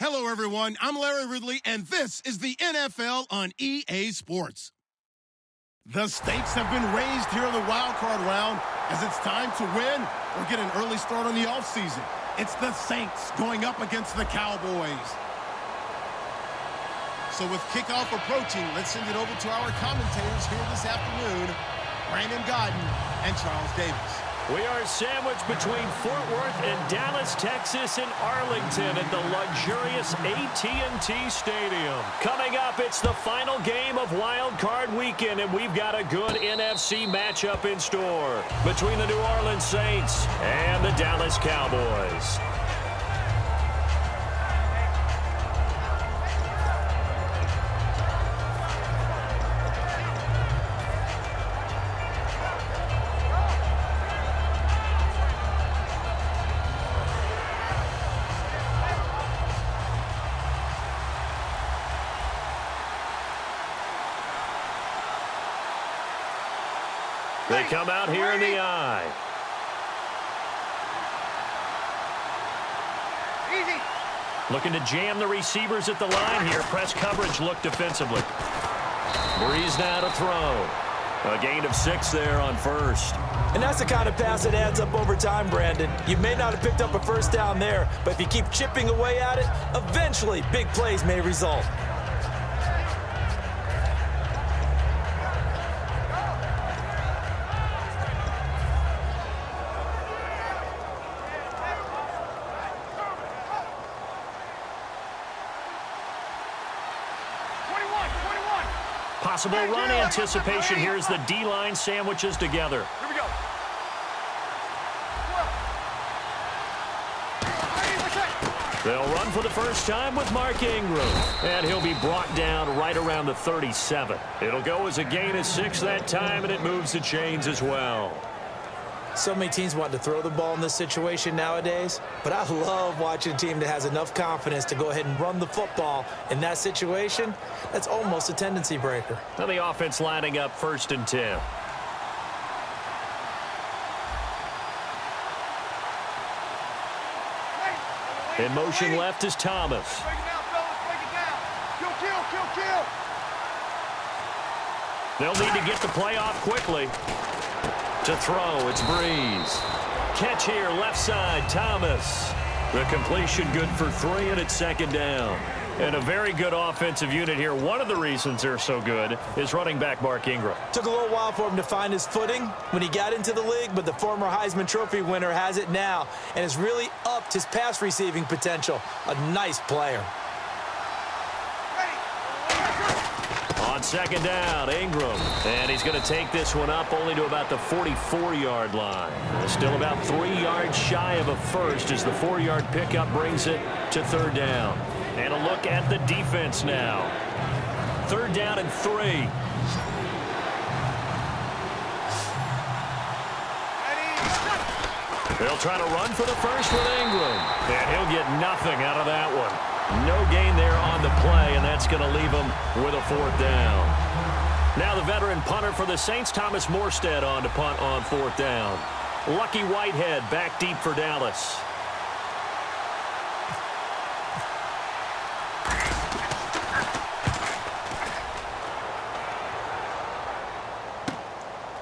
Hello, everyone. I'm Larry Ridley, and this is the NFL on EA Sports. The stakes have been raised here in the wild card round as it's time to win or get an early start on the offseason. It's the Saints going up against the Cowboys. So with kickoff approaching, let's send it over to our commentators here this afternoon, Brandon Godden and Charles Davis. We are sandwiched between Fort Worth and Dallas, Texas, and Arlington at the luxurious AT&T Stadium. Coming up, it's the final game of Wild Card Weekend, and we've got a good NFC matchup in store between the New Orleans Saints and the Dallas Cowboys. They come out here in the eye. Easy. Looking to jam the receivers at the line here. Press coverage look defensively. Breeze now to throw. A gain of 6 there on first. And that's the kind of pass that adds up over time, Brandon. You may not have picked up a first down there, but if you keep chipping away at it, eventually big plays may result. Possible run anticipation here as the D-line sandwiches together. Here we go. They'll run for the first time with Mark Ingram. And he'll be brought down right around the 37. It'll go as a gain of 6 that time, and it moves the chains as well. So many teams want to throw the ball in this situation nowadays, but I love watching a team that has enough confidence to go ahead and run the football in that situation. That's almost a tendency breaker. Now the offense lining up 1st and 10. In motion left is Thomas. Break it down, fellas. Break it down. Kill. They'll need to get the play off quickly. To throw, it's Breeze. Catch here, left side, Thomas. The completion good for 3, and it's 2nd down. And a very good offensive unit here. One of the reasons they're so good is running back Mark Ingram. Took a little while for him to find his footing when he got into the league, but the former Heisman Trophy winner has it now and has really upped his pass receiving potential. A nice player. On 2nd down, Ingram. And he's going to take this one up only to about the 44-yard line. Still about 3 yards shy of a first as the 4-yard pickup brings it to 3rd down. And a look at the defense now. 3rd down and 3. They'll try to run for the first with Ingram. And he'll get nothing out of that one. No gain there on the play, and that's going to leave him with a 4th down. Now the veteran punter for the Saints, Thomas Morstead, on to punt on 4th down. Lucky Whitehead back deep for Dallas.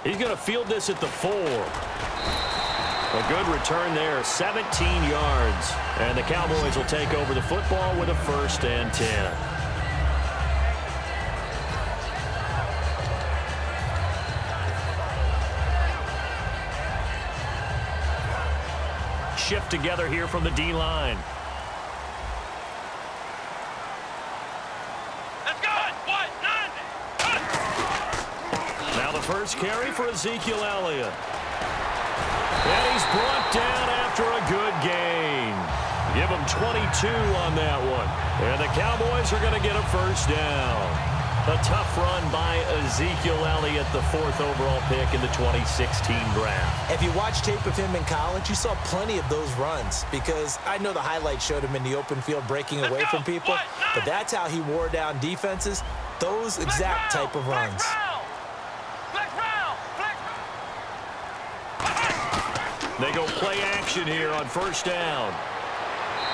He's going to field this at the 4. A good return there, 17 yards. And the Cowboys will take over the football with a 1st and 10. Shift together here from the D-line. Let's go. Now the first carry for Ezekiel Elliott. And he's brought down after a good gain. Give him 22 on that one. And the Cowboys are going to get a 1st down. A tough run by Ezekiel Elliott, the 4th overall pick in the 2016 draft. If you watch tape of him in college, you saw plenty of those runs because I know the highlights showed him in the open field breaking away from people, but that's how he wore down defenses, those exact type of runs. They go play action here on 1st down.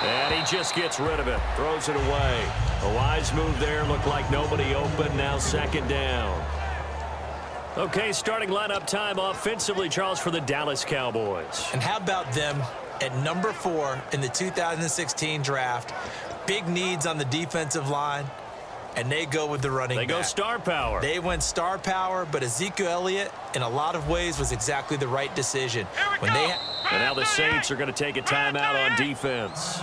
And he just gets rid of it. Throws it away. A wise move there. Looked like nobody open. Now second down. Okay, starting lineup time offensively, Charles, for the Dallas Cowboys. And how about them at number 4 in the 2016 draft? Big needs on the defensive line, and they go with the running back. They go star power. They went star power, but Ezekiel Elliott, in a lot of ways, was exactly the right decision. And now the Saints are going to take a timeout on defense.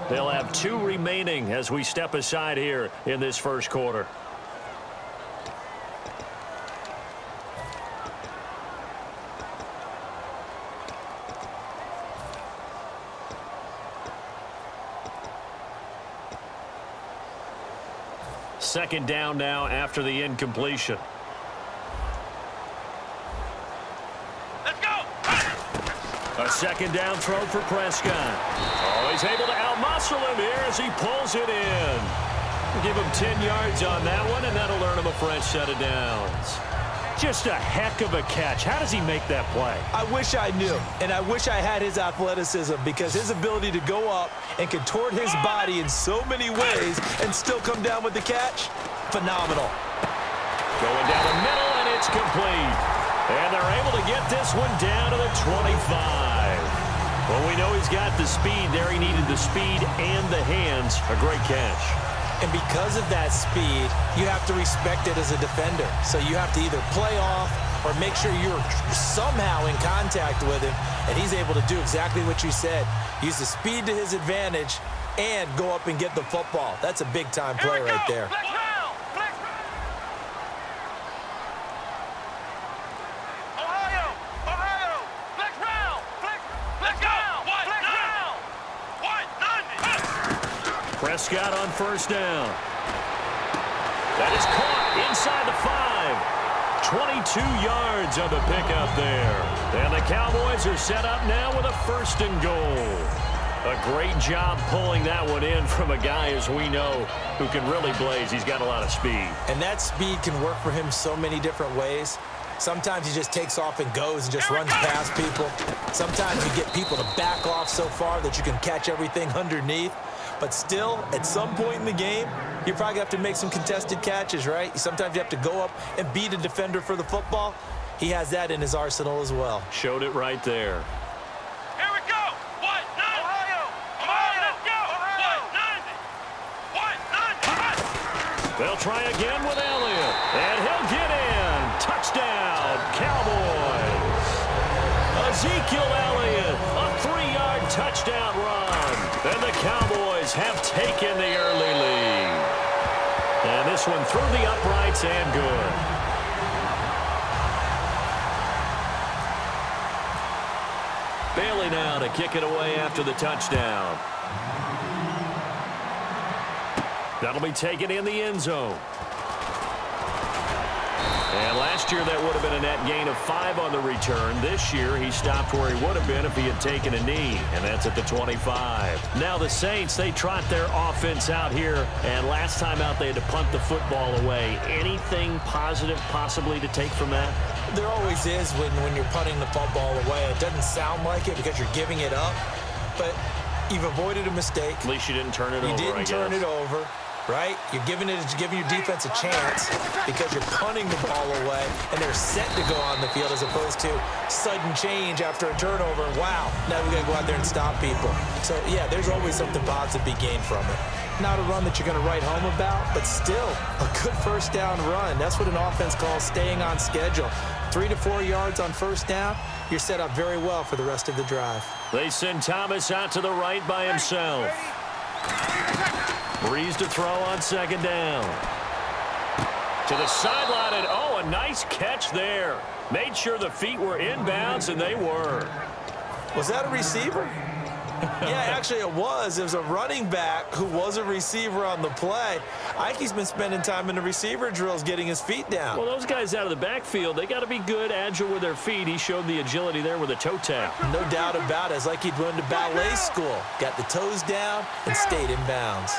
They'll have 2 remaining as we step aside here in this first quarter. Second down now after the incompletion. Let's go. A second down throw for Prescott. Oh, he's able to outmuscle him here as he pulls it in. Give him 10 yards on that one, and that'll earn him a fresh set of downs. Just a heck of a catch. How does he make that play? I wish I knew, and I wish I had his athleticism, because his ability to go up and contort his body in so many ways and still come down with the catch, phenomenal. Going down the middle, and it's complete. And they're able to get this one down to the 25. Well, we know he's got the speed there. He needed the speed and the hands. A great catch. And because of that speed, you have to respect it as a defender. So you have to either play off or make sure you're somehow in contact with him, and he's able to do exactly what you said. Use the speed to his advantage and go up and get the football. That's a big-time play right there. Prescott on first down. That is caught inside the 5. 22 yards on the pickup there. And the Cowboys are set up now with a 1st and goal. A great job pulling that one in from a guy, as we know, who can really blaze. He's got a lot of speed. And that speed can work for him so many different ways. Sometimes he just takes off and goes and just runs past people. Sometimes you get people to back off so far that you can catch everything underneath. But still, at some point in the game, you probably have to make some contested catches, right? Sometimes you have to go up and beat a defender for the football. He has that in his arsenal as well. Showed it right there. Here we go. What? Ohio. Let's go. What? They'll try again with Elliott. And he'll get in. Touchdown, Cowboys. Ezekiel Elliott, a 3-yard touchdown run. And the Cowboys have taken the early lead. And this one through the uprights and good. Bailey now to kick it away after the touchdown. That'll be taken in the end zone. And last year that would have been a net gain of 5 on the return. This year he stopped where he would have been if he had taken a knee, and that's at the 25. Now the Saints, they trot their offense out here, and last time out they had to punt the football away. Anything positive possibly to take from that? There always is when you're punting the football away. It doesn't sound like it because you're giving it up, but you've avoided a mistake. At least you didn't turn it over, You didn't turn it over. Right? You're giving your defense a chance because you're punting the ball away, and they're set to go on the field as opposed to sudden change after a turnover. Wow, now we got to go out there and stop people. So, yeah, there's always something positive to be gained from it. Not a run that you're going to write home about, but still a good first down run. That's what an offense calls staying on schedule. 3 to 4 yards on first down, you're set up very well for the rest of the drive. They send Thomas out to the right by himself. Breeze to throw on second down. To the sideline, and oh, a nice catch there. Made sure the feet were inbounds, and they were. Was that a receiver? Yeah, actually it was. It was a running back who was a receiver on the play. Ike's been spending time in the receiver drills getting his feet down. Well, those guys out of the backfield, they got to be good, agile with their feet. He showed the agility there with a toe tap. No doubt about it. It's like he'd run to ballet school. Got the toes down and stayed in bounds.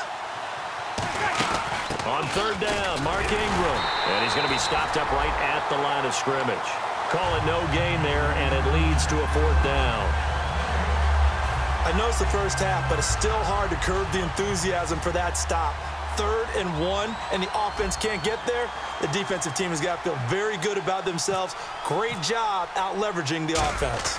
On third down, Mark Ingram. And he's going to be stopped up right at the line of scrimmage. Call it no gain there, and it leads to a 4th down. I know it's the first half, but it's still hard to curb the enthusiasm for that stop. 3rd and 1, and the offense can't get there. The defensive team has got to feel very good about themselves. Great job out-leveraging the offense.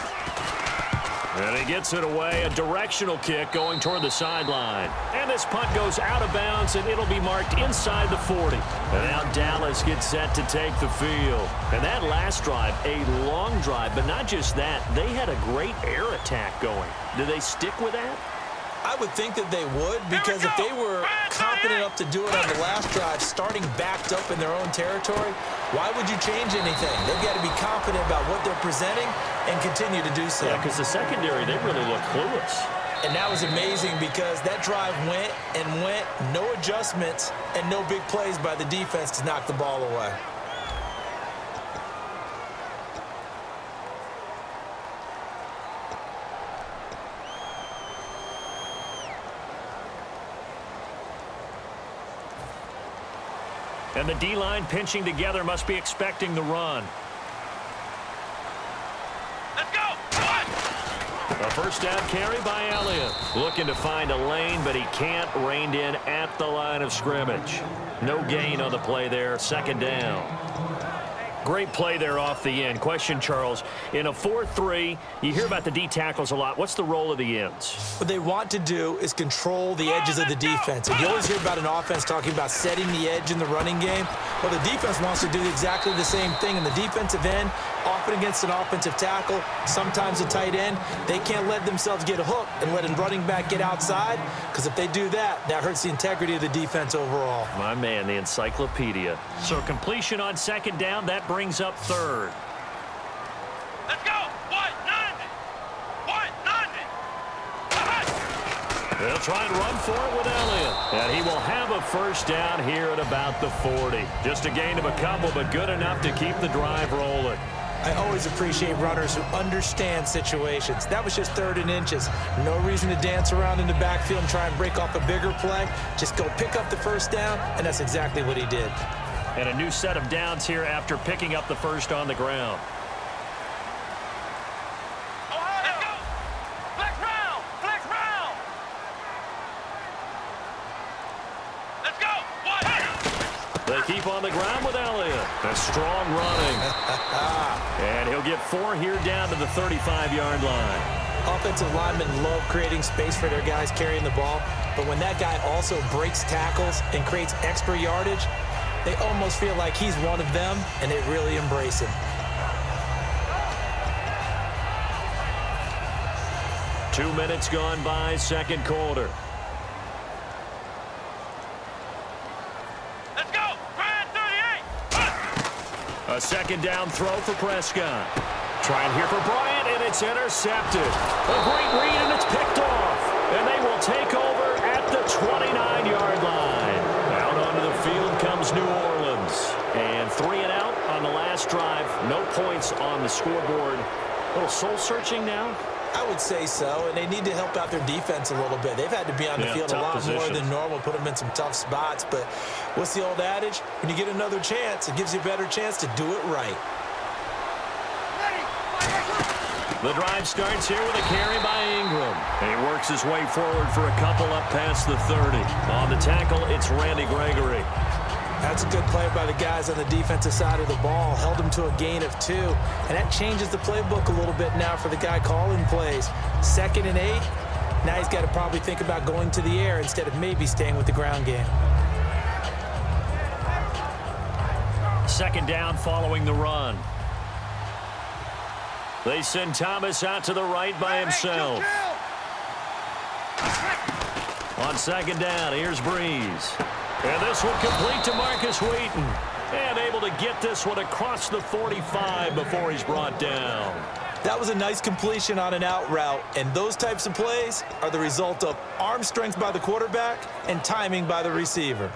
And he gets it away, a directional kick going toward the sideline. And this punt goes out of bounds, and it'll be marked inside the 40. And now Dallas gets set to take the field. And that last drive, a long drive, but not just that. They had a great air attack going. Do they stick with that? I would think that they would, because if they were confident enough to do it on the last drive, starting backed up in their own territory, why would you change anything? They've got to be confident about what they're presenting and continue to do so. Yeah, because the secondary, they really look clueless. And that was amazing because that drive went and went, no adjustments, and no big plays by the defense to knock the ball away. And the D-line pinching together must be expecting the run. Let's go. A first down carry by Elliott. Looking to find a lane, but he can't. Reined in at the line of scrimmage. No gain on the play there. 2nd down. Great play there off the end. Question, Charles, in a 4-3, you hear about the D tackles a lot. What's the role of the ends? What they want to do is control the edges of the defense. And you always hear about an offense talking about setting the edge in the running game. Well, the defense wants to do exactly the same thing. In the defensive end, often against an offensive tackle, sometimes a tight end, they can't let themselves get hooked and let a running back get outside, because if they do that, that hurts the integrity of the defense overall. My man, the encyclopedia. So completion on 2nd down, that brings up 3rd. Let's go. What? None. They'll try and run for it with Elliott. And he will have a first down here at about the 40. Just a gain of a couple, but good enough to keep the drive rolling. I always appreciate runners who understand situations. That was just 3rd and inches. No reason to dance around in the backfield and try and break off a bigger play. Just go pick up the first down, and that's exactly what he did. And a new set of downs here after picking up the first on the ground. Let's go. Flex round. Let's go. What? They keep on the ground with Elliott. A strong running. And he'll get 4 here down to the 35-yard line. Offensive linemen love creating space for their guys carrying the ball, but when that guy also breaks tackles and creates extra yardage, they almost feel like he's one of them, and they really embrace him. 2 minutes gone by, 2nd quarter. Let's go. Grand 38. A 2nd down throw for Prescott. Trying here for Bryant, and it's intercepted. A great read, and it's picked off. And they will take over at the 29-yard line. Out onto the field comes New Orleans. And 3 and out on the last drive. No points on the scoreboard. A little soul-searching now. I would say so, and they need to help out their defense a little bit. They've had to be on the field a lot more than normal, put them in some tough spots. But what's the old adage? When you get another chance, it gives you a better chance to do it right. The drive starts here with a carry by Ingram. And he works his way forward for a couple up past the 30. On the tackle, it's Randy Gregory. That's a good play by the guys on the defensive side of the ball. Held him to a gain of 2. And that changes the playbook a little bit now for the guy calling plays. 2nd and 8. Now he's got to probably think about going to the air instead of maybe staying with the ground game. 2nd down following the run. They send Thomas out to the right by himself. On 2nd down, here's Breeze. And this one complete to Marcus Wheaton. And able to get this one across the 45 before he's brought down. That was a nice completion on an out route, and those types of plays are the result of arm strength by the quarterback and timing by the receiver.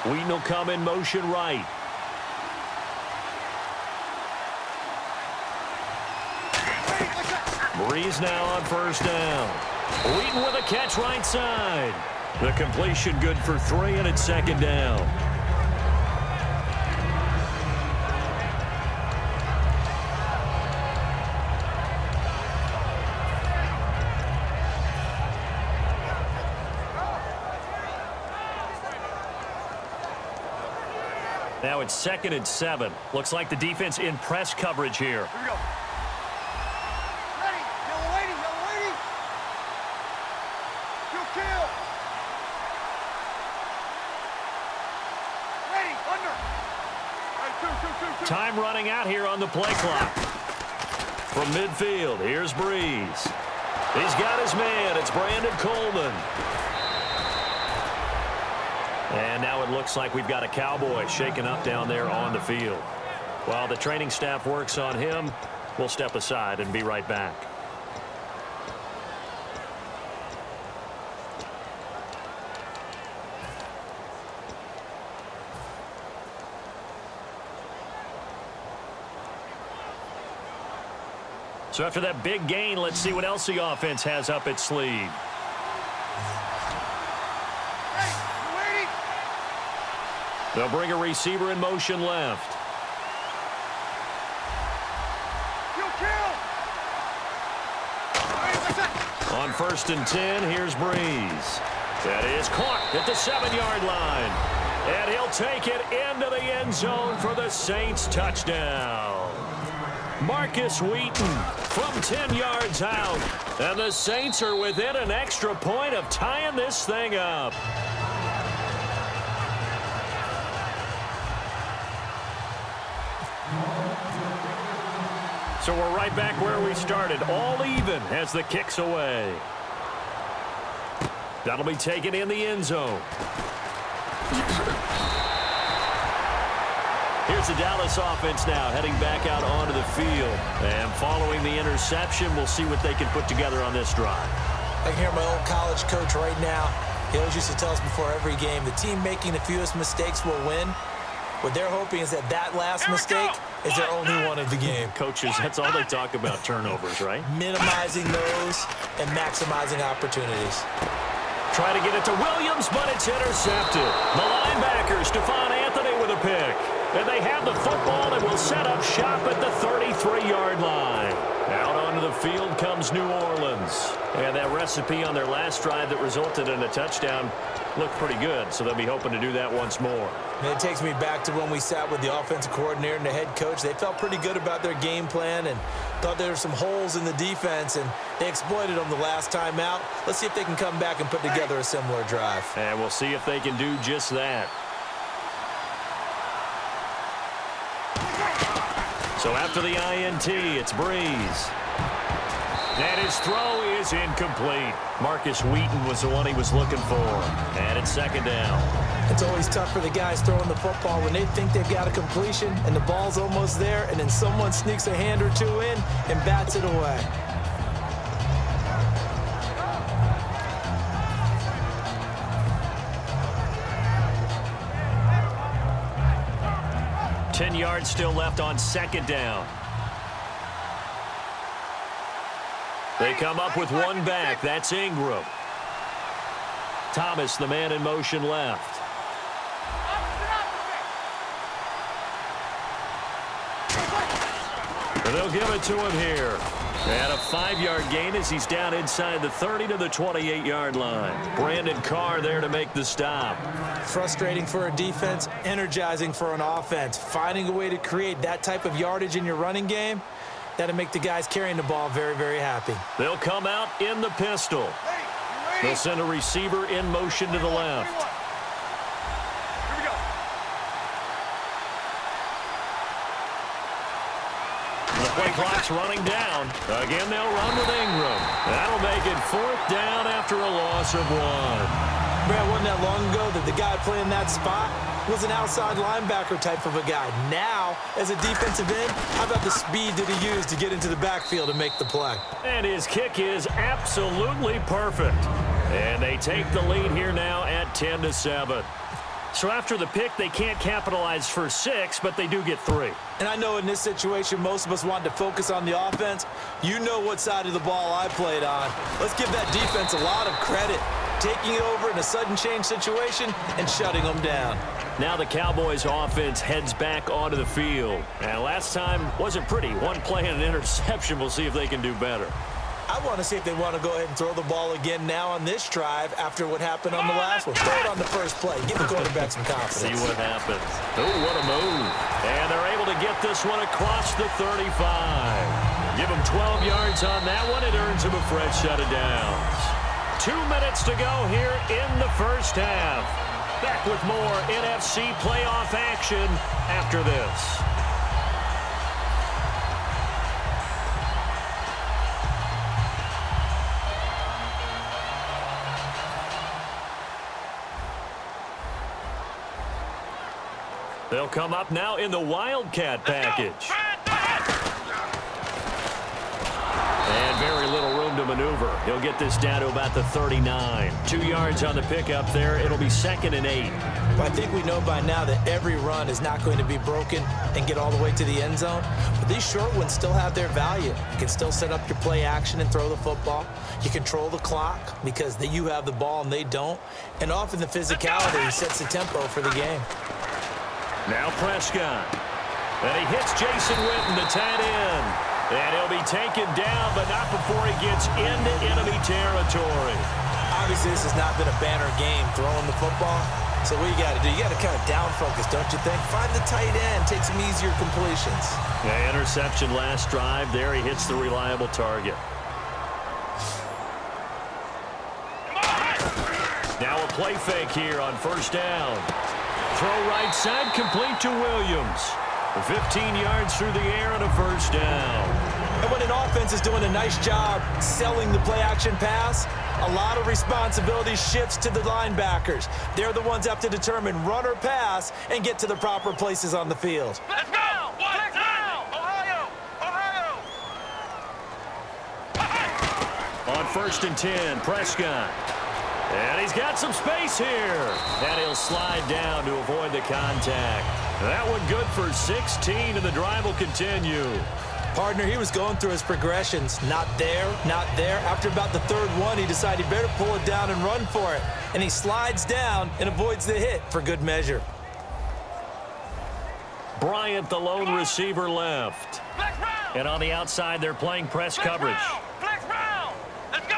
Wheaton will come in motion right. Breeze now on first down. Wheaton with a catch right side. The completion good for 3, and it's second down. Now it's 2nd and 7. Looks like the defense in press coverage here. Here we go. Ready. Yellow lady. Yellow lady. Kill. Ready. Under. All right, two. Time running out here on the play clock. From midfield, here's Breeze. He's got his man. It's Brandon Coleman. And now it looks like we've got a Cowboy shaken up down there on the field. While the training staff works on him, we'll step aside and be right back. So after that big gain, let's see what else the offense has up its sleeve. They'll bring a receiver in motion left. On 1st and 10, here's Breeze. That is caught at the 7-yard line. And he'll take it into the end zone for the Saints touchdown. Marcus Wheaton from 10 yards out. And the Saints are within an extra point of tying this thing up. So we're right back where we started, all even as the kick's away. That'll be taken in the end zone. Here's the Dallas offense now heading back out onto the field. And following the interception, we'll see what they can put together on this drive. I can hear my old college coach right now. He always used to tell us before every game, the team making the fewest mistakes will win. What they're hoping is that last mistake is their only one of the game. Coaches, that's all they talk about, turnovers, right? Minimizing those and maximizing opportunities. Try to get it to Williams, but it's intercepted. The linebacker, Stephon Anthony with a pick. And they have the football and will set up shop at the 33-yard line. Out onto the field comes New Orleans. And that recipe on their last drive that resulted in a touchdown looked pretty good, so they'll be hoping to do that once more. And it takes me back to when we sat with the offensive coordinator and the head coach. They felt pretty good about their game plan and thought there were some holes in the defense, and they exploited them the last time out. Let's see if they can come back and put together a similar drive. And we'll see if they can do just that. So after the INT, it's Breeze. And his throw is incomplete. Marcus Wheaton was the one he was looking for. And it's second down. It's always tough for the guys throwing the football when they think they've got a completion and the ball's almost there, and then someone sneaks a hand or two in and bats it away. Ten yards still left on second down. They come up with one back. That's Ingram. Thomas, the man in motion left. And they'll give it to him here. And a 5-yard gain as he's down inside the 30 to the 28-yard line. Brandon Carr there to make the stop. Frustrating for a defense, energizing for an offense. Finding a way to create that type of yardage in your running game, that'll make the guys carrying the ball very, very happy. They'll come out in the pistol. They'll send a receiver in motion to the left. The play clock's running down. Again, they'll run with Ingram. That'll make it 4th down after a loss of 1. Brad, wasn't that long ago that the guy playing that spot was an outside linebacker type of a guy. Now, as a defensive end, how about the speed that he used to get into the backfield and make the play? And his kick is absolutely perfect. And they take the lead here now at 10-7. So after the pick, they can't capitalize for 6, but they do get 3. And I know in this situation, most of us wanted to focus on the offense. You know what side of the ball I played on. Let's give that defense a lot of credit, taking it over in a sudden change situation and shutting them down. Now the Cowboys offense heads back onto the field. And last time wasn't pretty. One play and an interception. We'll see if they can do better. I want to see if they want to go ahead and throw the ball again now on this drive after what happened on the last one. Throw it on the first play. Give the quarterback some confidence. See what happens. Oh, what a move. And they're able to get this one across the 35. Give them 12 yards on that one. It earns them a fresh set of downs. 2 minutes to go here in the first half. Back with more NFC playoff action after this. They'll come up now in the Wildcat package. And very little room to maneuver. He'll get this down to about the 39. 2 yards on the pickup there. It'll be 2nd and 8. Well, I think we know by now that every run is not going to be broken and get all the way to the end zone. But these short ones still have their value. You can still set up your play action and throw the football. You control the clock because you have the ball and they don't. And often the physicality sets the tempo for the game. Now Prescott. And he hits Jason Witten, the tight end. And he'll be taken down, but not before he gets into enemy territory. Obviously, this has not been a banner game throwing the football. So what you got to do, you got to kind of down focus, don't you think? Find the tight end, take some easier completions. Yeah, interception last drive. There he hits the reliable target. Now a play fake here on first down. Throw right side, complete to Williams. 15 yards through the air and a first down. And when an offense is doing a nice job selling the play-action pass, a lot of responsibility shifts to the linebackers. They're the ones that have to determine run or pass and get to the proper places on the field. Let's go! Let's go! Ohio! Ohio! On 1st and 10, Prescott. And he's got some space here. And he'll slide down to avoid the contact. That one good for 16, and the drive will continue. Partner, he was going through his progressions. Not there, not there. After about the 3rd one, he decided he better pull it down and run for it. And he slides down and avoids the hit for good measure. Bryant, the lone receiver, left. And on the outside, they're playing press coverage. Flex round! Let's go!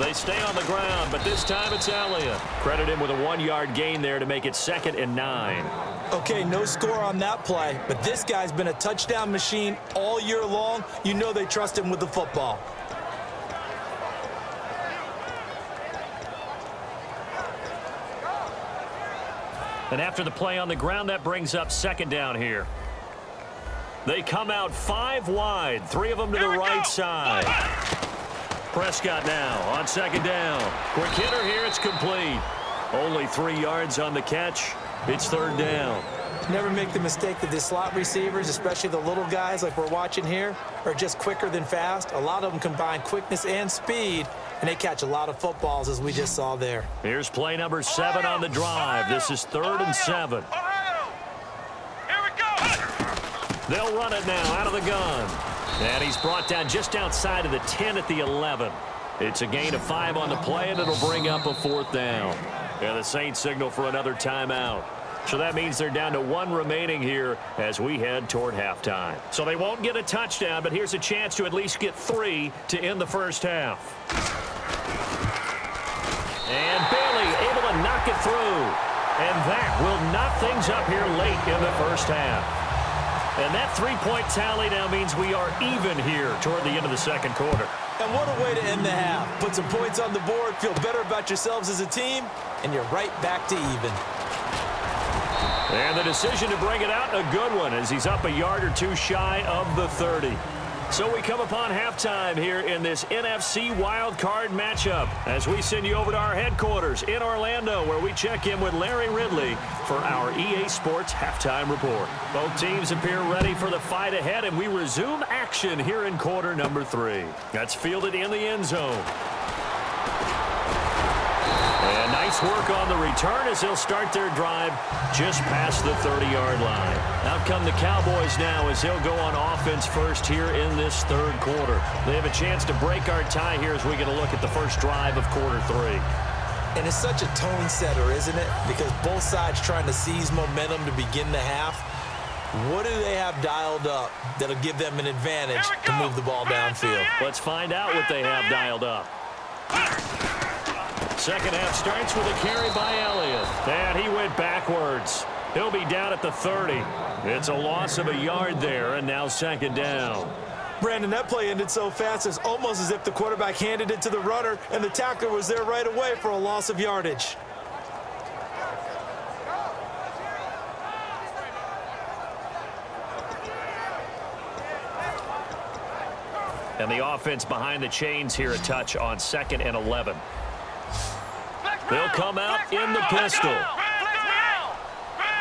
They stay on the ground, but this time it's Elliott. Credit him with a 1-yard gain there to make it 2nd and 9. Okay, no score on that play, but this guy's been a touchdown machine all year long. You know they trust him with the football. And after the play on the ground, that brings up 2nd down here. They come out 5 wide, 3 of them to the right side. Prescott now on 2nd down. Quick hitter here, it's complete. Only 3 yards on the catch. It's 3rd down. Never make the mistake that the slot receivers, especially the little guys like we're watching here, are just quicker than fast. A lot of them combine quickness and speed, and they catch a lot of footballs, as we just saw there. Here's play number 7 on the drive. This is 3rd and 7. Ohio! Here we go! They'll run it now out of the gun. And he's brought down just outside of the 10 at the 11. It's a gain of 5 on the play, and it'll bring up a 4th down. And the Saints signal for another timeout. So that means they're down to 1 remaining here as we head toward halftime. So they won't get a touchdown, but here's a chance to at least get 3 to end the first half. And Bailey able to knock it through. And that will knock things up here late in the first half. And that 3-point tally now means we are even here toward the end of the 2nd quarter. And what a way to end the half. Put some points on the board, feel better about yourselves as a team, and you're right back to even. And the decision to bring it out, a good one, as he's up a yard or 2 shy of the 30. So we come upon halftime here in this NFC wildcard matchup as we send you over to our headquarters in Orlando, where we check in with Larry Ridley for our EA Sports Halftime Report. Both teams appear ready for the fight ahead, and we resume action here in quarter number 3. That's fielded in the end zone. And nice work on the return as they'll start their drive just past the 30-yard line. Out come the Cowboys now as they'll go on offense first here in this third quarter. They have a chance to break our tie here as we get a look at the first drive of quarter 3. And it's such a tone setter, isn't it? Because both sides trying to seize momentum to begin the half. What do they have dialed up that'll give them an advantage to move the ball downfield? Let's find out what they have dialed up. Second half starts with a carry by Elliott. And he went backwards. He'll be down at the 30. It's a loss of a yard there, and now second down. Brandon, that play ended so fast, it's almost as if the quarterback handed it to the runner, and the tackler was there right away for a loss of yardage. And the offense behind the chains here a touch on 2nd and 11. They'll come out in the pistol.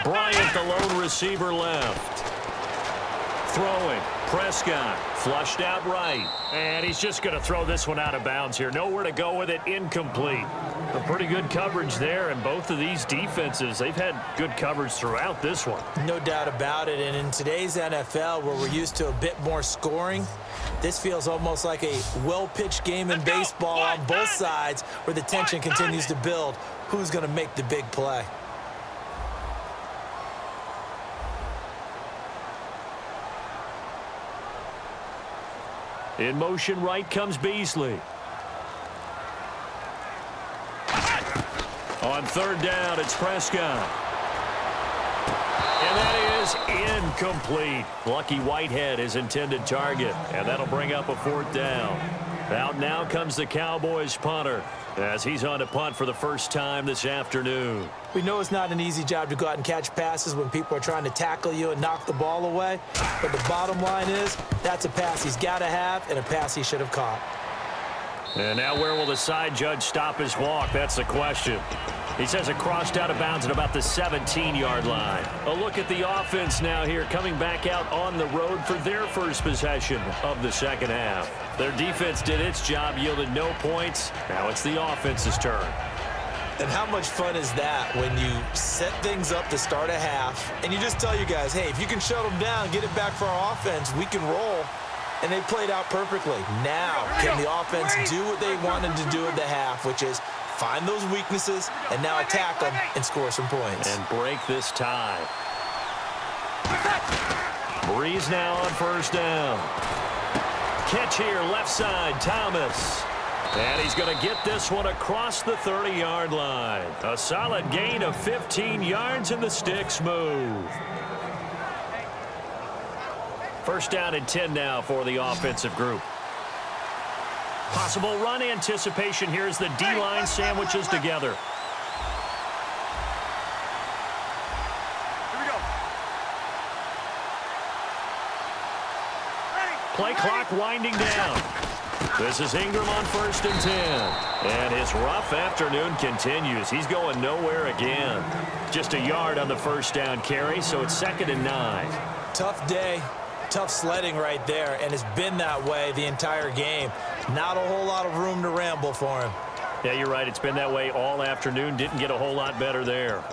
Bryant, the lone receiver, left. Throwing. Prescott flushed out right. And he's just going to throw this one out of bounds here. Nowhere to go with it. Incomplete. A pretty good coverage there, and both of these defenses, they've had good coverage throughout this one. No doubt about it. And in today's NFL, where we're used to a bit more scoring, this feels almost like a well-pitched game in baseball on both sides where the tension continues to build. Who's going to make the big play? In motion right comes Beasley. On third down, it's Prescott. And that is incomplete. Lucky Whitehead, his intended target. And that'll bring up a 4th down. Out now comes the Cowboys punter as he's on to punt for the first time this afternoon. We know it's not an easy job to go out and catch passes when people are trying to tackle you and knock the ball away. But the bottom line is that's a pass he's got to have and a pass he should have caught. And now where will the side judge stop his walk? That's the question. He says it crossed out of bounds at about the 17-yard line. A look at the offense now here, coming back out on the road for their first possession of the second half. Their defense did its job, yielded no points. Now it's the offense's turn. And how much fun is that when you set things up to start a half and you just tell you guys, hey, if you can shut them down, get it back for our offense, we can roll. And they played out perfectly. Now, can the offense do what they wanted to do at the half, which is find those weaknesses and now attack them and score some points. And break this tie. Breeze now on first down. Catch here, left side, Thomas. And he's going to get this one across the 30-yard line. A solid gain of 15 yards, and the sticks move. First down and 10 now for the offensive group. Possible run anticipation here as the D-line sandwiches together. Here we go. Play clock winding down. This is Ingram on 1st and 10. And his rough afternoon continues. He's going nowhere again. Just a yard on the first down carry, so it's 2nd and 9. Tough day. Tough sledding right there, and it's been that way the entire game. Not a whole lot of room to ramble for him. Yeah, you're right. It's been that way all afternoon. Didn't get a whole lot better there.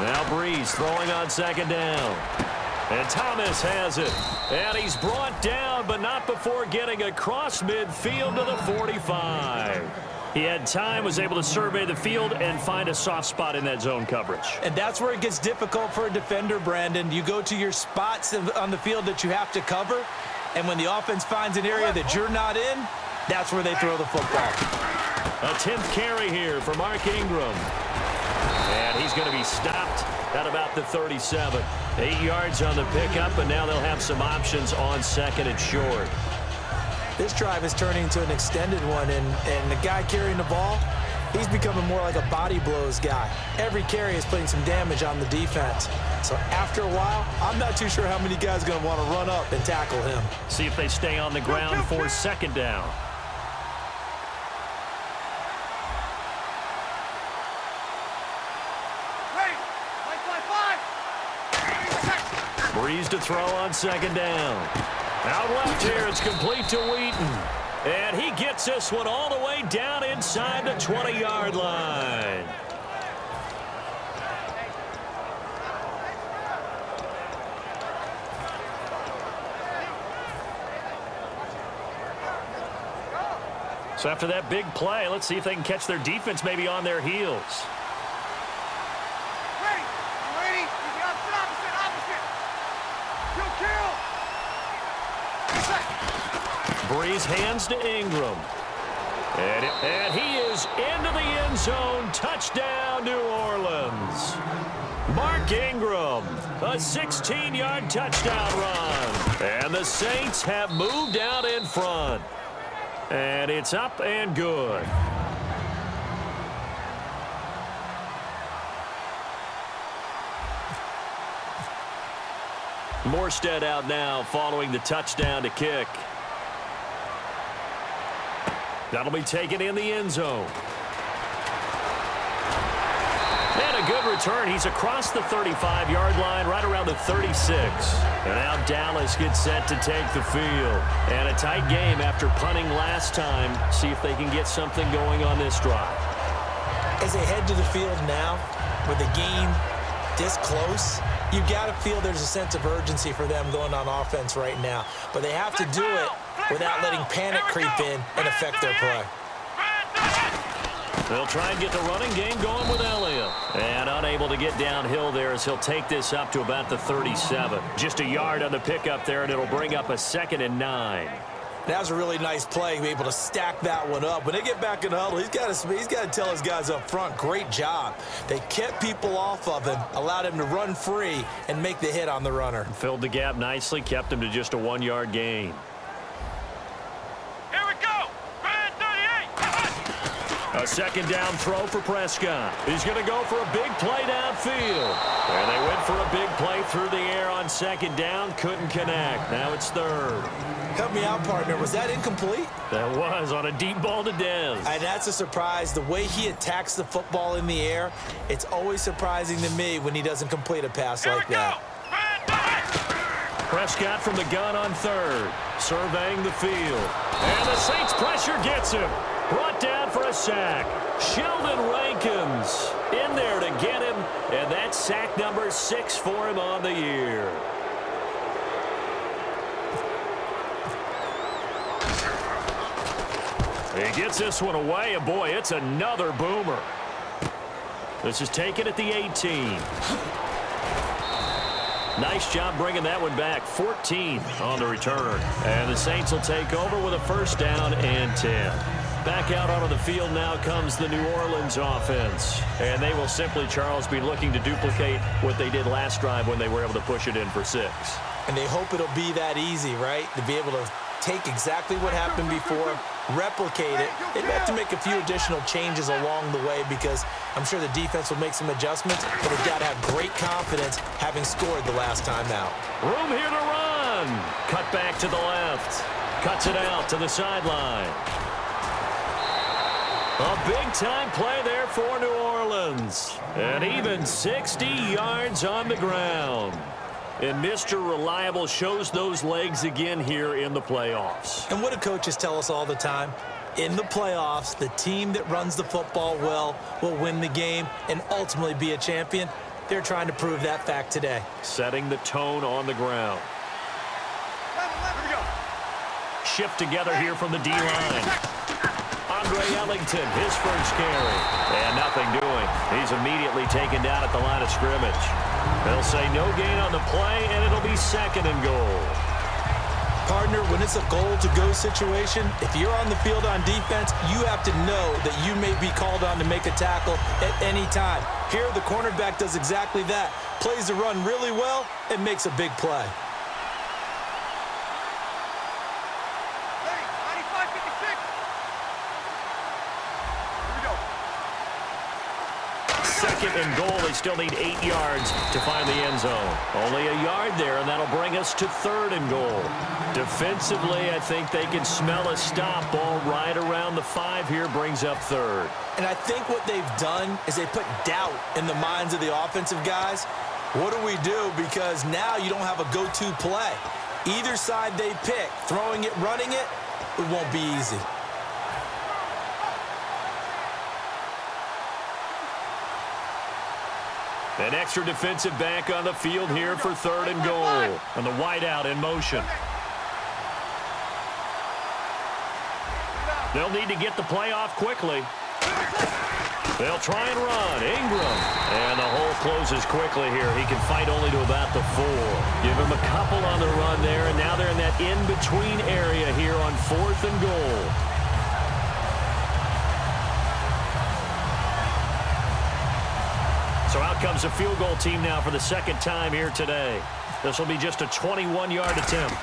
Now Breeze throwing on 2nd down. And Thomas has it. And he's brought down, but not before getting across midfield to the 45. He had time, was able to survey the field and find a soft spot in that zone coverage. And that's where it gets difficult for a defender, Brandon. You go to your spots on the field that you have to cover, and when the offense finds an area that you're not in, that's where they throw the football. A 10th carry here for Mark Ingram. And he's going to be stopped at about the 37. 8 yards on the pickup, and now they'll have some options on 2nd and short. This drive is turning into an extended one, and the guy carrying the ball, He's becoming more like a body blows guy. Every carry is putting some damage on the defense. So after a while, I'm not too sure how many guys are going to want to run up and tackle him. See if they stay on the ground for second down. Breeze to throw on second down. Out left here, it's complete to Wheaton. And he gets this one all the way down inside the 20-yard line. So after that big play, let's see if they can catch their defense maybe on their heels. Breeze hands to Ingram. And he is into the end zone. Touchdown, New Orleans. Mark Ingram, a 16-yard touchdown run. And the Saints have moved out in front. And it's up and good. Morstead out now following the touchdown to kick. That'll be taken in the end zone. And a good return. He's across the 35-yard line, right around the 36. And now Dallas gets set to take the field. And a tight game after punting last time. See if they can get something going on this drive. As they head to the field now, with the game this close, you've got to feel there's a sense of urgency for them going on offense right now. But they have to do it without letting panic creep in and affect their play. They'll try and get the running game going with Elliott. And unable to get downhill there as he'll take this up to about the 37. Just a yard on the pickup there, and it'll bring up a 2nd and 9. That was a really nice play, be able to stack that one up. When they get back in the huddle, he's got to tell his guys up front, great job. They kept people off of him, allowed him to run free, and make the hit on the runner. Filled the gap nicely, kept him to just a 1-yard gain. Here we go! Grand 38! A second down throw for Prescott. He's going to go for a big play downfield. And they went for a big play through the air on second down. Couldn't connect. Now it's third. Help me out, partner. Was that incomplete? That was on a deep ball to Dez. And that's a surprise. The way he attacks the football in the air, it's always surprising to me when he doesn't complete a pass like that. Prescott from the gun on third, surveying the field. And the Saints pressure gets him. Brought down for a sack. Sheldon Rankins in there to get him. And that's sack number 6 for him on the year. He gets this one away, and boy, it's another boomer. This is taken at the 18. Nice job bringing that one back. 14 on the return. And the Saints will take over with a first down and 10. Back out onto the field now comes the New Orleans offense. And they will simply, Charles, be looking to duplicate what they did last drive when they were able to push it in for 6. And they hope it'll be that easy, right? To be able to take exactly what happened before, replicate it. They'd have to make a few additional changes along the way because I'm sure the defense will make some adjustments, but they've got to have great confidence having scored the last time out. Room here to run. Cut back to the left. Cuts it out to the sideline. A big-time play there for New Orleans. And even 60 yards on the ground. And Mr. Reliable shows those legs again here in the playoffs. And what do coaches tell us all the time? In the playoffs, the team that runs the football well will win the game and ultimately be a champion. They're trying to prove that fact today. Setting the tone on the ground. Shift together here from the D-line. Andre Ellington, his first carry. And nothing doing. He's immediately taken down at the line of scrimmage. They'll say no gain on the play, and it'll be 2nd and goal. Partner, when it's a goal-to-go situation, if you're on the field on defense, you have to know that you may be called on to make a tackle at any time. Here, the cornerback does exactly that. Plays the run really well and makes a big play. 2nd and goal. They still need 8 yards to find the end zone. Only a yard there, and that'll bring us to 3rd and goal. Defensively, I think they can smell a stop. Ball right around the 5 here, brings up 3rd. And I think what they've done is they put doubt in the minds of the offensive guys. What do we do? Because now you don't have a go-to play. Either side they pick, throwing it, running it, it won't be easy. An extra defensive back on the field here for 3rd and goal. And the wideout in motion. They'll need to get the play off quickly. They'll try and run. Ingram. And the hole closes quickly here. He can fight only to about the 4. Give him a couple on the run there, and now they're in that in-between area here on 4th and goal. So out comes a field goal team now for the 2nd time here today. This will be just a 21-yard attempt.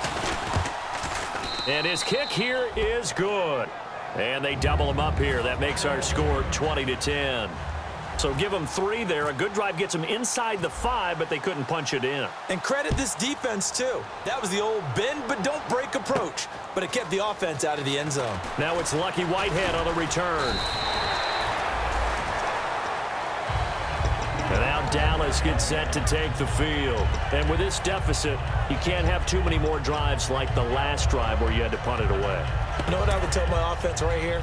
And his kick here is good. And they double him up here. That makes our score 20-10. So give them 3 there. A good drive gets them inside the 5, but they couldn't punch it in. And credit this defense, too. That was the old bend but don't break approach. But it kept the offense out of the end zone. Now it's Lucky Whitehead on the return. And now Dallas gets set to take the field. And with this deficit, you can't have too many more drives like the last drive where you had to punt it away. You know what I would tell my offense right here?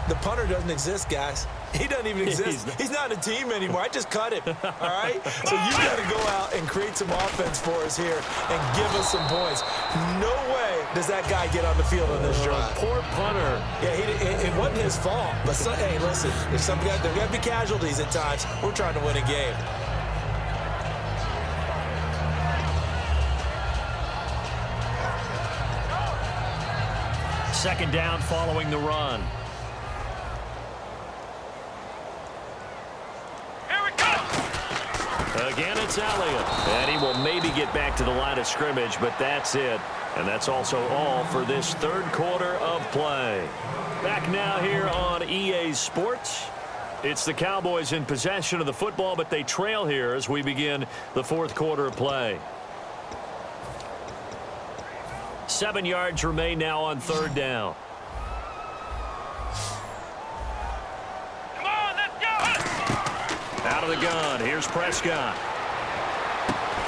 The punter doesn't exist, guys. He doesn't even exist. He's not a team anymore. I just cut him, all right? So you got to go out and create some offense for us here and give us some points. No way does that guy get on the field on this drive. Poor punter. Yeah, it wasn't his fault. But, hey, listen, there's there got to be casualties at times. We're trying to win a game. Second down following the run. Again, it's Elliott. And he will maybe get back to the line of scrimmage, but that's it. And that's also all for this 3rd quarter of play. Back now here on EA Sports. It's the Cowboys in possession of the football, but they trail here as we begin the 4th quarter of play. 7 yards remain now on 3rd down. Come on, let's go! Out of the gun, here's Prescott.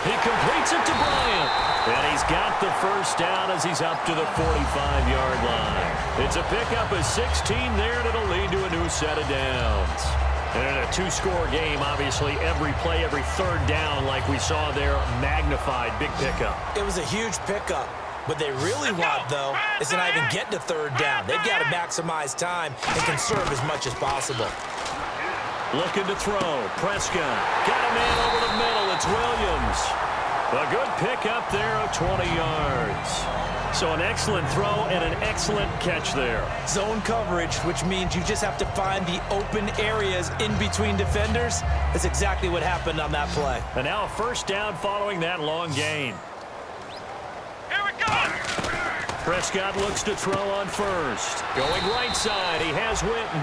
He completes it to Bryant. And he's got the first down as he's up to the 45-yard line. It's a pickup of 16 there, and it'll lead to a new set of downs. And in a 2-score game, obviously, every play, every 3rd down, like we saw there, magnified, big pickup. It was a huge pickup. What they really want, though, is to not even get to 3rd down. They've got to maximize time and conserve as much as possible. Looking to throw. Prescott. Got a man over the middle. It's Williams. A good pickup there of 20 yards. So an excellent throw and an excellent catch there. Zone coverage, which means you just have to find the open areas in between defenders. That's exactly what happened on that play. And now a first down following that long gain. Here we go! Prescott looks to throw on first. Going right side, he has Witten.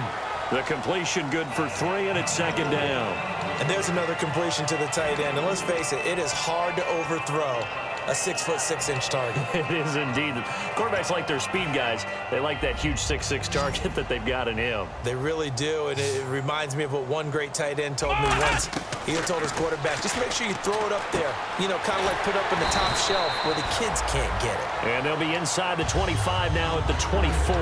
The completion good for 3, and it's 2nd down. And there's another completion to the tight end. And let's face it, it is hard to overthrow a 6'6" target. It is indeed. Quarterbacks like their speed guys. They like that huge 6'6" target that they've got in him. They really do, and it reminds me of what one great tight end told me once. He told his quarterback, just make sure you throw it up there, you know, kind of like put up in the top shelf where the kids can't get it. And they'll be inside the 25 now at the 24.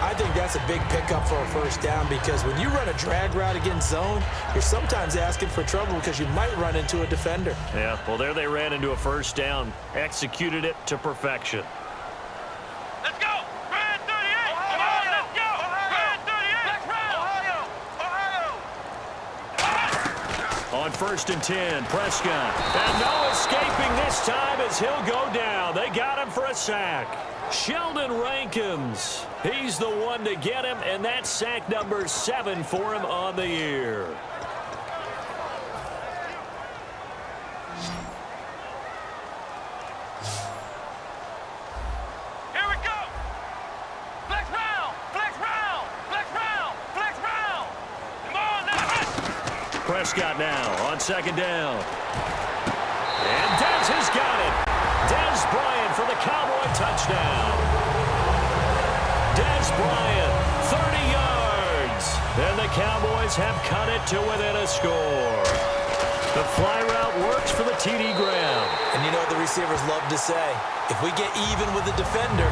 I think that's a big pickup for a first down because when you run a drag route against zone, you're sometimes asking for trouble because you might run into a defender. Yeah, well, there they ran into a first down, executed it to perfection. Let's go! Red 38! Come on, let's go! Red 38! Let's run! Ohio! On 1st and 10, Prescott. And no escaping this time as he'll go down. They got him for a sack. Sheldon Rankins. He's the one to get him, and that's sack number 7 for him on the year. Here we go! Flex round! Flex round! Flex round! Flex round! Come on, let's hit! Prescott now on second down. And Dez has got it. Dez Bryant for the Cowboy touchdown. Dez Bryant, 30 yards. And the Cowboys have cut it to within a score. The fly route works for the TD ground. And you know what the receivers love to say? If we get even with the defender,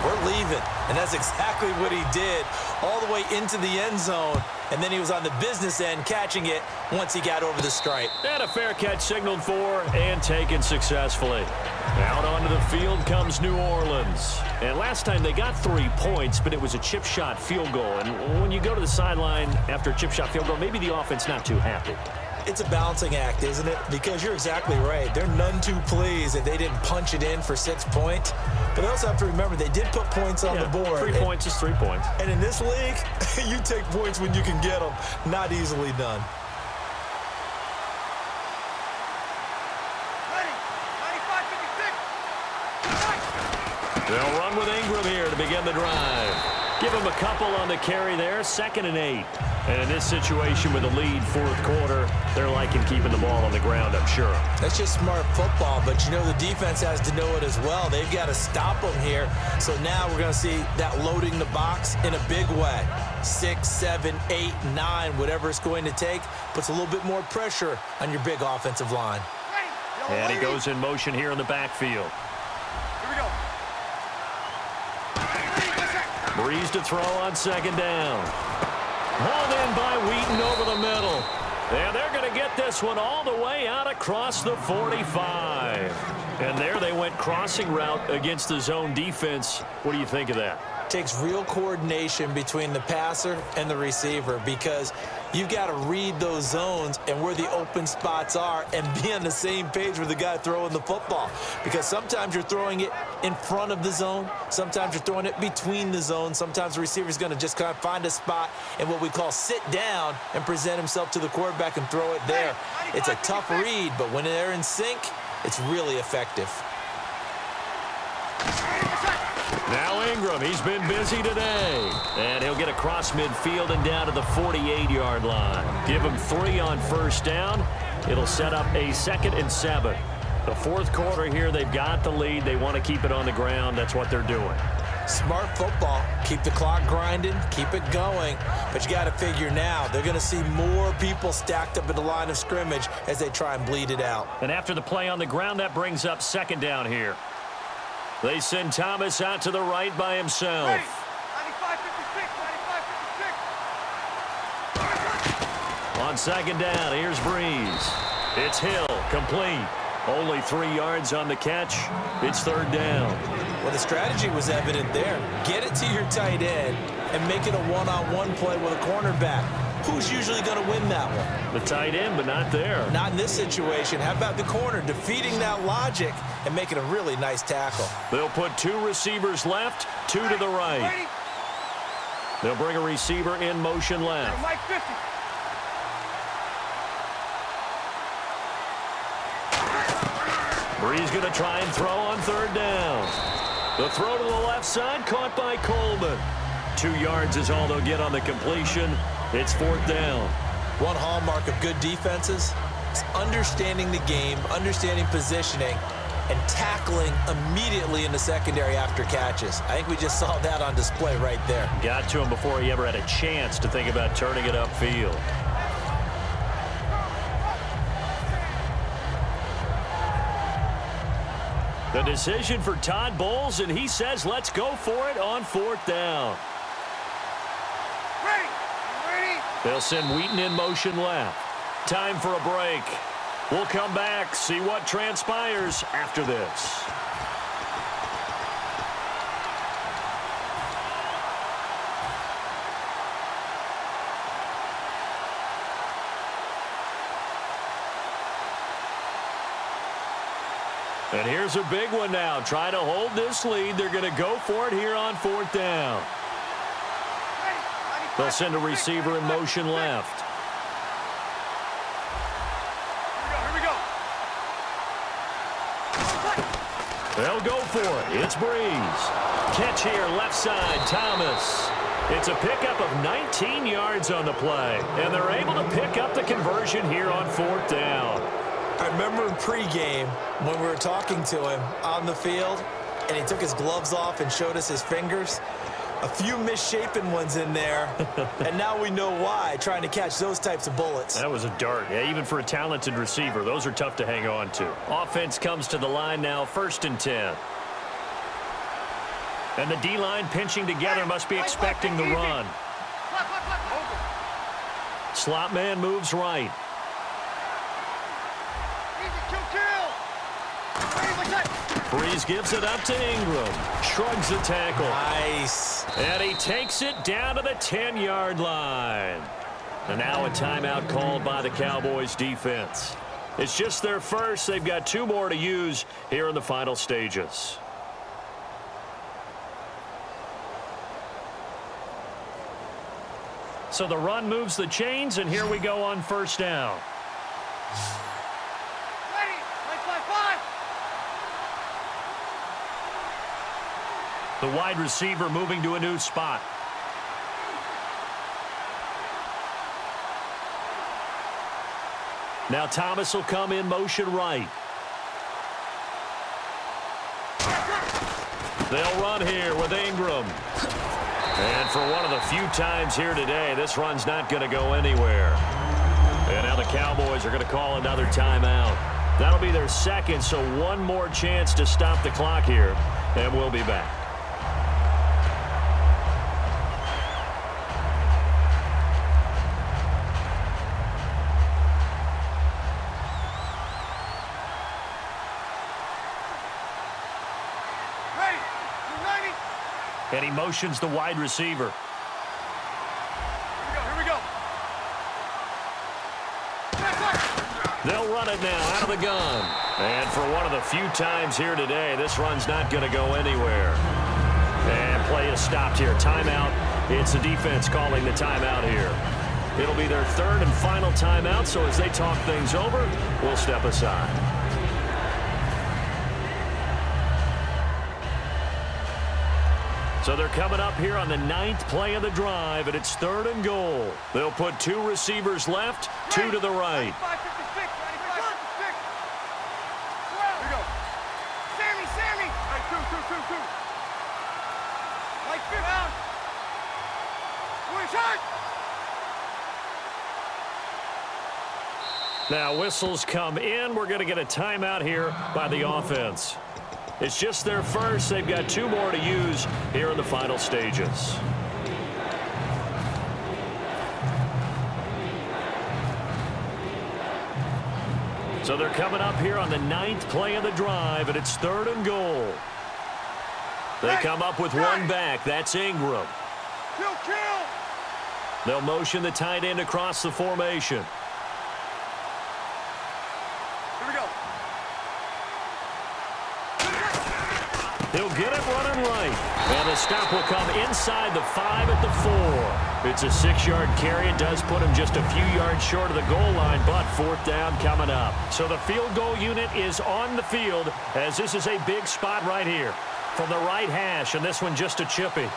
we're leaving. And that's exactly what he did all the way into the end zone. And then he was on the business end catching it once he got over the stripe. And a fair catch signaled for and taken successfully. Out onto the field comes New Orleans. And last time they got 3 points, but it was a chip shot field goal. And when you go to the sideline after a chip shot field goal, maybe the offense not too happy. It's a balancing act, isn't it? Because you're exactly right. They're none too pleased that they didn't punch it in for 6 points. But they also have to remember they did put points on the board. 3 points is 3 points. And in this league, you take points when you can get them. Not easily done. Ready. 95-56. They'll run with Ingram here to begin the drive. Give him a couple on the carry there, 2nd and 8. And in this situation with a lead, fourth quarter, they're liking keeping the ball on the ground, I'm sure. That's just smart football, but you know the defense has to know it as well. They've got to stop them here. So now we're going to see that loading the box in a big way. 6, 7, 8, 9, whatever it's going to take, puts a little bit more pressure on your big offensive line. And he goes in motion here in the backfield. Here we go. Breeze to throw on second down. Hauled in by Wheaton over the middle. And they're going to get this one all the way out across the 45. And there they went crossing route against the zone defense. What do you think of that? Takes real coordination between the passer and the receiver because you've got to read those zones and where the open spots are and be on the same page with the guy throwing the football. Because sometimes you're throwing it in front of the zone. Sometimes you're throwing it between the zones. Sometimes the receiver's going to just kind of find a spot and what we call sit down and present himself to the quarterback and throw it there. It's a tough read, but when they're in sync, it's really effective. Now Ingram, he's been busy today. And he'll get across midfield and down to the 48-yard line. Give him 3 on first down. It'll set up a 2nd and 7. The fourth quarter here, they've got the lead. They want to keep it on the ground. That's what they're doing. Smart football. Keep the clock grinding. Keep it going. But you got to figure now, they're going to see more people stacked up at the line of scrimmage as they try and bleed it out. And after the play on the ground, that brings up 2nd down here. They send Thomas out to the right by himself. 95-56. 95-56. On second down, here's Breeze. It's Hill, complete. Only 3 yards on the catch. It's 3rd down. Well, the strategy was evident there. Get it to your tight end and make it a one-on-one play with a cornerback. Who's usually going to win that one? The tight end, but not there. Not in this situation. How about the corner defeating that logic and making a really nice tackle? They'll put 2 receivers left, 2 to the right. They'll bring a receiver in motion left. Mike 50. Breeze going to try and throw on 3rd down. The throw to the left side, caught by Coleman. 2 yards is all they'll get on the completion. It's 4th down. One hallmark of good defenses is understanding the game, understanding positioning, and tackling immediately in the secondary after catches. I think we just saw that on display right there. Got to him before he ever had a chance to think about turning it upfield. The decision for Todd Bowles, and he says let's go for it on 4th down. Ready. Ready. They'll send Wheaton in motion left. Time for a break. We'll come back, see what transpires after this. And here's a big one now. Trying to hold this lead. They're going to go for it here on 4th down. They'll send a receiver in motion left. Here we go. They'll go for it. It's Breeze. Catch here, left side, Thomas. It's a pickup of 19 yards on the play, and they're able to pick up the conversion here on 4th down. I remember in pregame when we were talking to him on the field, and he took his gloves off and showed us his fingers. A few misshapen ones in there, and now we know why, trying to catch those types of bullets. That was a dart. Yeah, even for a talented receiver, those are tough to hang on to. Offense comes to the line now, 1st and 10. And the D-line pinching together must be expecting the run. Slot man moves right. Breeze gives it up to Ingram. Shrugs the tackle. Nice. And he takes it down to the 10-yard line. And now a timeout called by the Cowboys defense. It's just their first. They've got 2 more to use here in the final stages. So the run moves the chains, and here we go on 1st down. Ready. 5. The wide receiver moving to a new spot. Now Thomas will come in motion right. They'll run here with Ingram. And for one of the few times here today, this run's not going to go anywhere. And now the Cowboys are going to call another timeout. That'll be their second, so one more chance to stop the clock here, and we'll be back. And he motions the wide receiver. Here we go. They'll run it now out of the gun. And for one of the few times here today, this run's not going to go anywhere. And play is stopped here. Timeout. It's the defense calling the timeout here. It'll be their 3rd and final timeout, so as they talk things over, we'll step aside. So they're coming up here on the 9th play of the drive, and it's 3rd and goal. They'll put 2 receivers left, 2 to the right. 95, 56. Here we go. Sammy. All right, two. Like 50. Down. Shot. Now whistles come in. We're going to get a timeout here by the offense. It's just their first. They've got 2 more to use here in the final stages. So they're coming up here on the 9th play of the drive, and it's 3rd and goal. They come up with 1 back. That's Ingram. Kill. They'll motion the tight end across the formation. He'll get it running right. And the stop will come inside the 5 at the 4. It's a 6-yard carry. It does put him just a few yards short of the goal line, but 4th down coming up. So the field goal unit is on the field, as this is a big spot right here from the right hash, and this one just a chippy.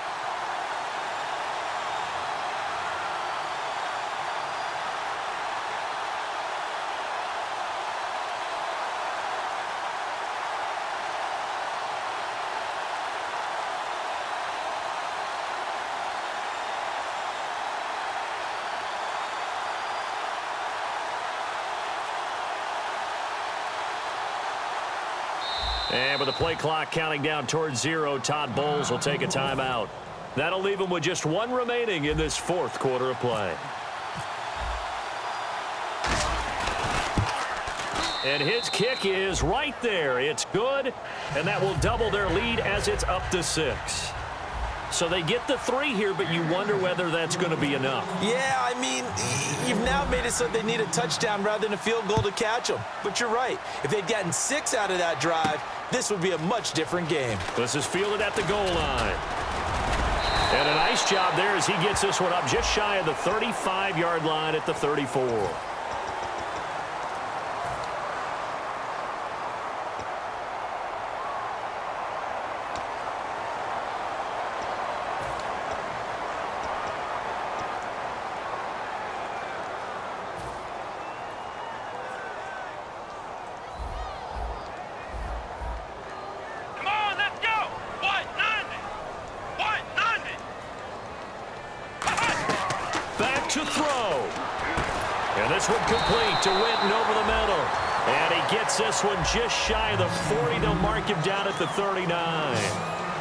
And with the play clock counting down towards 0, Todd Bowles will take a timeout. That'll leave him with just 1 remaining in this 4th quarter of play. And his kick is right there. It's good, and that will double their lead as it's up to 6. So they get the 3 here, but you wonder whether that's going to be enough. Yeah, I mean, you've now made it so they need a touchdown rather than a field goal to catch them. But you're right. If they'd gotten 6 out of that drive, this would be a much different game. This is fielded at the goal line. And a nice job there as he gets this one up just shy of the 35-yard line at the 34. to throw. And this one complete to Winton over the middle. And he gets this one just shy of the 40. They'll mark him down at the 39.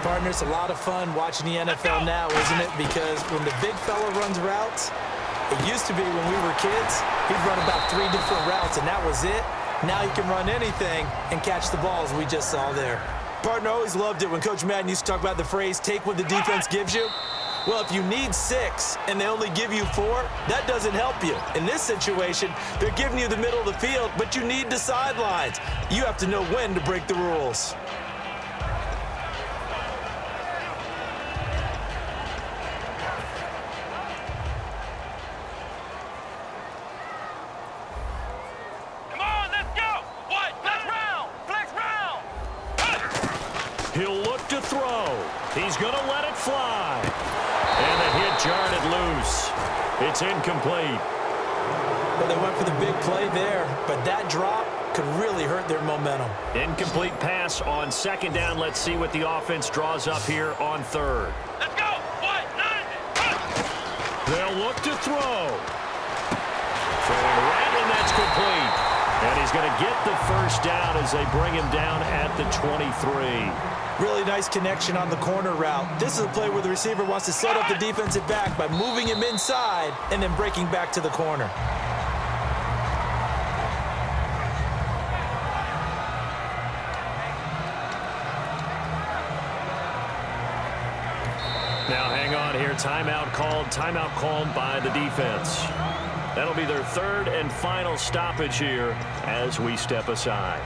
Partner, it's a lot of fun watching the NFL now, isn't it? Because when the big fella runs routes, it used to be when we were kids, he'd run about 3 different routes, and that was it. Now he can run anything and catch the balls we just saw there. Partner, always loved it when Coach Madden used to talk about the phrase, take what the defense gives you. Well, if you need 6 and they only give you 4, that doesn't help you. In this situation, they're giving you the middle of the field, but you need the sidelines. You have to know when to break the rules. Come on, let's go. What? Flex round. Flex round. He'll look to throw. He's going to let it fly. And the hit jarred it loose. It's incomplete. Well, they went for the big play there, but that drop could really hurt their momentum. Incomplete pass on second down. Let's see what the offense draws up here on third. Let's go. What? They'll look to throw. Throwing right, and that's complete. And he's going to get the first down as they bring him down at the 23. Really nice connection on the corner route. This is a play where the receiver wants to set up the defensive back by moving him inside and then breaking back to the corner. Now hang on here. Timeout called by the defense. That'll be their third and final stoppage here as we step aside.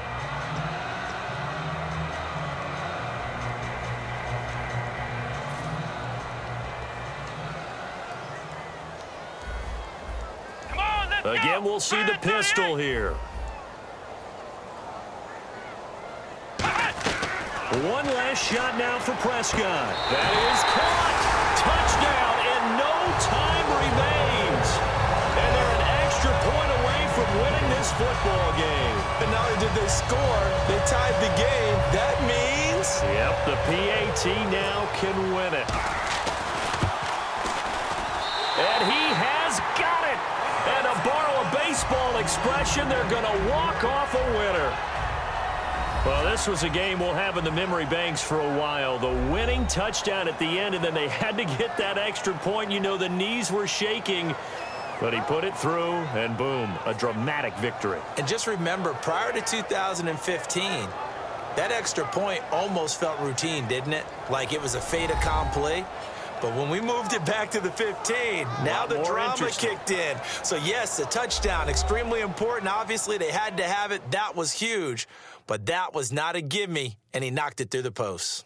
Again, we'll see the pistol here. One last shot now for Prescott. That is caught. Touchdown, and no time remains. And they're an extra point away from winning this football game. And not only did they score, they tied the game. That means... Yep, the PAT now can win it. And he has got it. And to borrow a baseball expression, they're going to walk off a winner. Well, this was a game we'll have in the memory banks for a while. The winning touchdown at the end, and then they had to get that extra point. You know, the knees were shaking, but he put it through, and boom, a dramatic victory. And just remember, prior to 2015, that extra point almost felt routine, didn't it? Like it was a fait accompli. But when we moved it back to the 15, now the drama kicked in. So, yes, a touchdown, extremely important. Obviously, they had to have it. That was huge. But that was not a gimme, and he knocked it through the posts.